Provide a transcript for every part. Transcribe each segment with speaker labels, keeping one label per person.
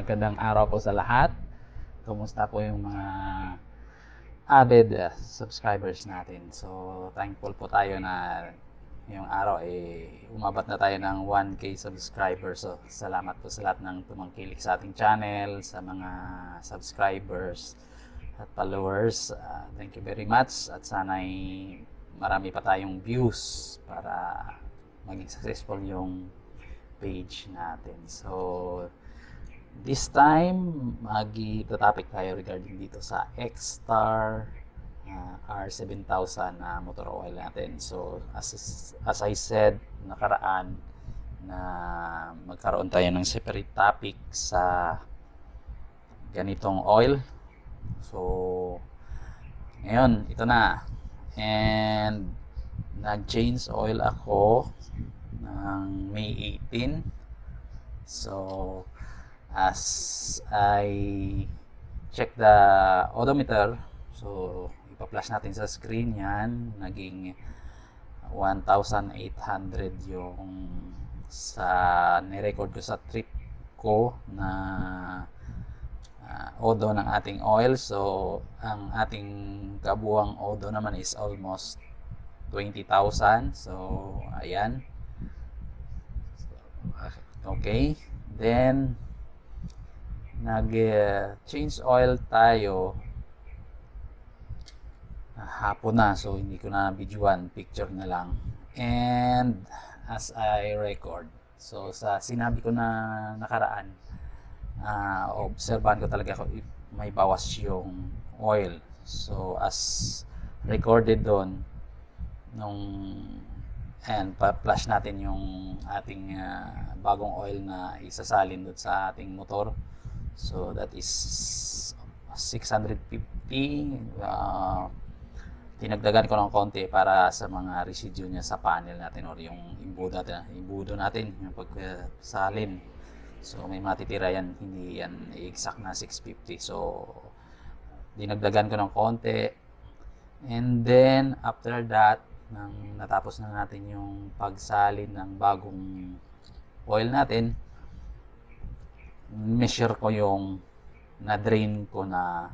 Speaker 1: magandang araw po sa lahat. Kumusta po yung mga avid subscribers natin? So, thankful po tayo na yung araw umabot na tayo ng 1K subscribers. So, salamat po sa lahat ng tumangkilik sa ating channel, sa mga subscribers at followers. Thank you very much at sana'y marami pa tayong views para maging successful yung page natin. So, this time, mag-topic tayo regarding dito sa X-Star R7000 na motor oil natin. So, as I said, nakaraan na magkaroon tayo ng separate topic sa ganitong oil. So, ngayon, ito na. And, nag-change oil ako ng May 18. So, as I check the odometer, so ipa-flash natin sa screen yan, naging 1,800 yung sa nirecord ko sa trip ko na odo ng ating oil. So, ang ating kabuang odo naman is almost 20,000. So, ayan. Okay. Then, nag-change oil tayo hapon na. So, hindi ko na videoan. Picture na lang. And, as I record. So, sa sinabi ko na nakaraan, obserbahan ko talaga kung may bawas yung oil. So, as recorded doon, and pa-flash natin yung ating bagong oil na isasalin doon sa ating motor. So that is 650. Dinagdagan ko ng konti para sa mga residue niya sa panel natin or yung imbudo natin yung pagsalin. So may matitira yan, hindi yan exact na 650. So dinagdagan ko ng konti. And then after that, nang natapos na natin yung pagsalin ng bagong oil natin, measure ko yung na-drain ko na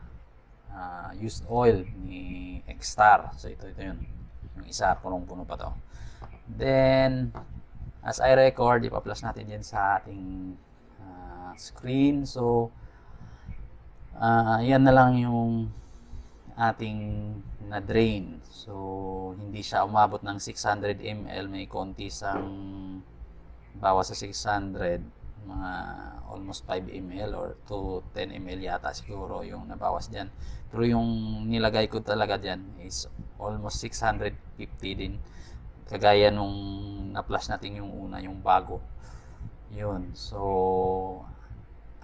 Speaker 1: used oil ni X-Star. So ito yun, yung isa punong-puno pa to. Then as I record, ipa-plus natin yan sa ating screen. So yan na lang yung ating na-drain. So, hindi siya umabot ng 600 ml. May konti sang bawas sa 600. Mga almost 5 ml or to 10 ml yata siguro yung nabawas dyan. Pero yung nilagay ko talaga dyan is almost 650 din. Kagaya nung na-flash natin yung una, yung bago. Yun. So,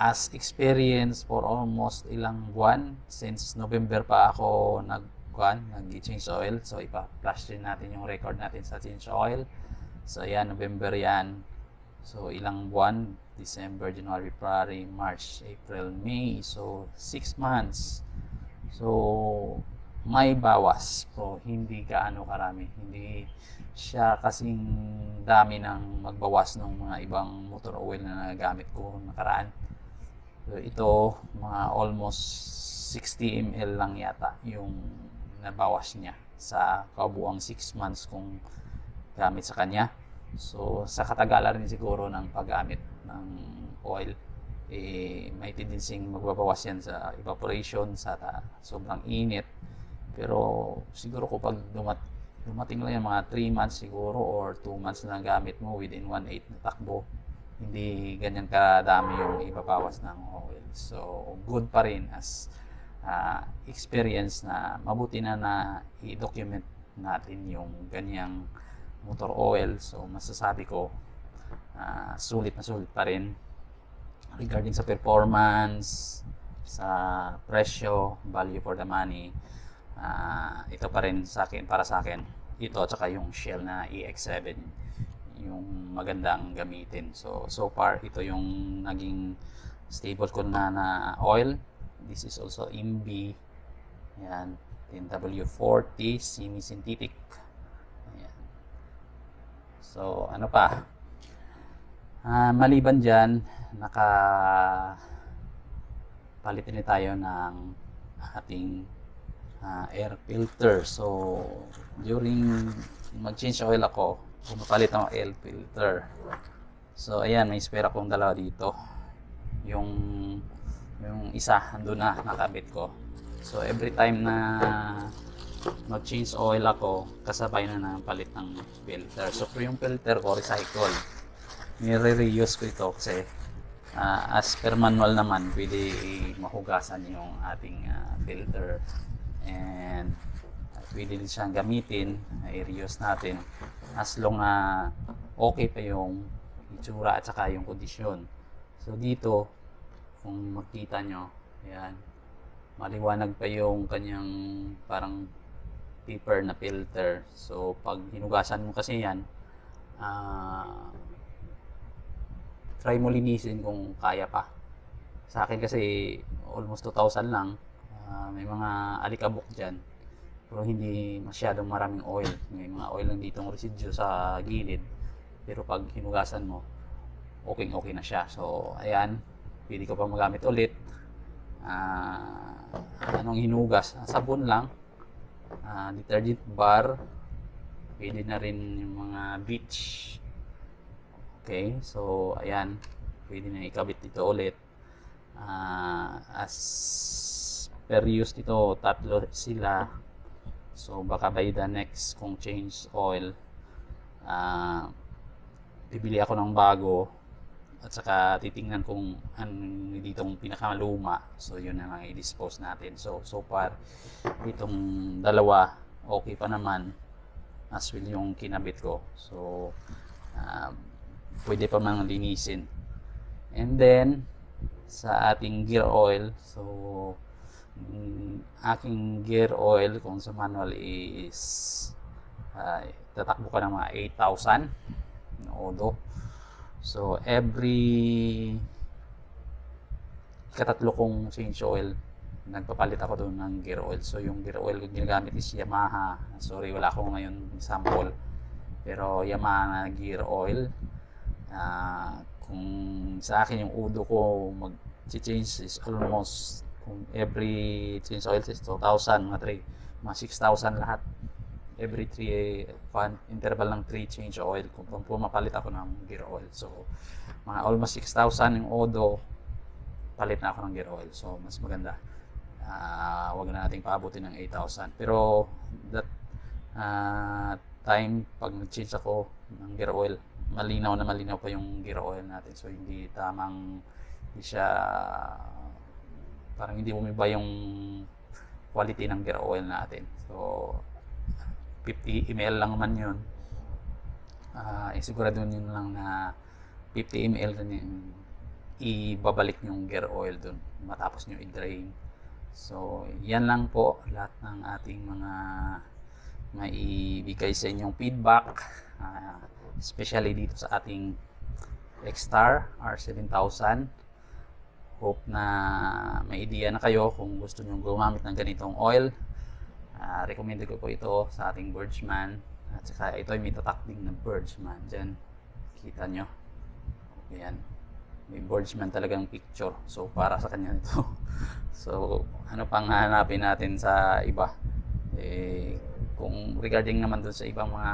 Speaker 1: as experience for almost ilang buwan, since November pa ako nag-change oil. So ipa-flash din natin yung record natin sa change oil. So yan, November yan. So ilang buwan, December, January, February, March, April, May. So 6 months. So may bawas. So hindi gaano karami. Hindi siya kasing dami ng magbawas ng mga ibang motor oil na nagamit ko nakaraan. So, ito, mga almost 60 ml lang yata yung nabawas niya sa kabuuang 6 months kong gamit sa kanya. So, sa katagalan rin siguro ng paggamit ng oil, may tendency magbabawas yan sa evaporation, sa sobrang init. Pero, siguro kapag dumating lang yan mga 3 months siguro or 2 months na gamit mo within 1/8 na takbo, hindi ganyan kadami yung ibabawas ng oil. So, good pa rin as experience na mabuti na i-document natin yung ganyang motor oil. So, masasabi ko, sulit na sulit pa rin regarding sa performance, sa presyo, value for the money. Ito pa rin sa akin, para sa akin, ito at saka yung Shell na EX7 yung magandang gamitin. So far, ito yung naging stable ko na oil. This is also MB. Ayan, 10W40 semi-synthetic. Ayan. So, ano pa? Maliban dyan, palitin na tayo ng ating air filter. So during mag-change oil ako, pumapalit ng air filter. So ayan, may spare akong dalawa dito. Yung isa andun na nakabit ko. So every time na mag-change oil ako, kasabay na ng palit ng filter. So yung filter ko recycle, nire-reuse ko ito kasi as per manual naman pwede mahugasan yung ating filter, and pwede din siyang gamitin, i-reuse natin as long na okay pa yung itsura at saka yung kondisyon. So dito kung makita nyo, ayan, maliwanag pa yung kanyang parang deeper na filter. So pag hinugasan mo kasi yan, try mo linisin kung kaya pa. Sa akin kasi almost 2,000 lang, may mga alikabok dyan, pero hindi masyadong maraming oil. May mga oil lang ditong residue sa gilid, pero pag hinugasan mo, okay na siya. So ayan, pwede ko pa magamit ulit. Anong hinugas? Sabon lang, detergent bar, pwede na rin yung mga bleach. Okay, so ayan, pwede na ikabit dito ulit. As per use dito, tatlo sila. So baka by the next kung change oil, bibili ako ng bago at saka titingnan kung ano ditong pinakaluma. So yun na lang i-dispose natin. So far itong dalawa okay pa naman, as well yung kinabit ko. So pwede pa mang linisin. And then sa ating gear oil, so aking gear oil kung sa manual is tatakbo ka ng mga 8,000 na odo. So every katatlo kong change oil, nagpapalit ako doon ng gear oil. So yung gear oil kung ginagamit is Yamaha. Sorry, wala ako ngayon sample, pero Yamaha na gear oil. Kung sa akin yung udo ko mag-change is almost, kung every change oil is 2,000, mga 6,000 lahat. Every 3 interval ng 3 change oil kung pumapalit ako ng gear oil. So mga almost 6,000 yung odo, palit na ako ng gear oil. So mas maganda, wag na nating paabutin ng 8,000. Pero that time pag nag-change ako ng gear oil, malinaw pa yung gear oil natin. So hindi siya, parang hindi bumiba yung quality ng gear oil natin. So 50 ml lang naman yun. Sigurado yun lang na 50 ml rin ibabalik yung gear oil dun matapos nyo i-drain. So yan lang po lahat ng ating mga maibigay sa inyong feedback, especially dito sa ating X-Star R7000. Hope na may idea na kayo kung gusto nyo gumamit ng ganitong oil. Recommended ko po ito sa ating Birdsman, at saka ito ay may tatak ding na Birdsman dyan, kita nyo, ayan, may Birdsman talagang picture. So para sa kanya ito. So ano pang hanapin natin sa iba? Kung regarding naman dun sa ibang mga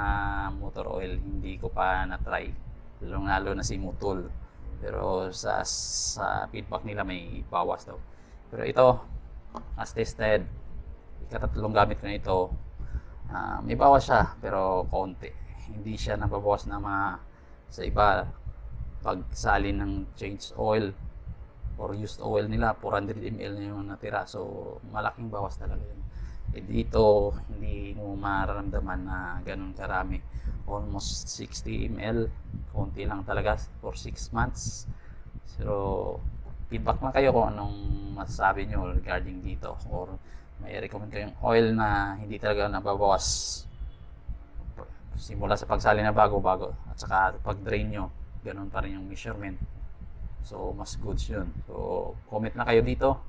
Speaker 1: motor oil, hindi ko pa na-try, lalo na si Mutol, pero sa feedback nila may bawas daw. Pero ito, as tested, ikatatlong gamit ko na ito, may bawas siya pero konti. Hindi siya nababawas na sa iba. Pag salin ng change oil or used oil nila, 400 ml na yung natira. So malaking bawas talaga yun. Dito hindi mo mararamdaman na ganun karami. Almost 60 ml, konti lang talaga for 6 months. So feedback na kayo kung anong masasabi nyo regarding dito, or may recommend kayong oil na hindi talaga nababawas simula sa pagsali na bago at saka pag drain nyo, ganun pa rin yung measurement. So mas goods yun. So comment na kayo dito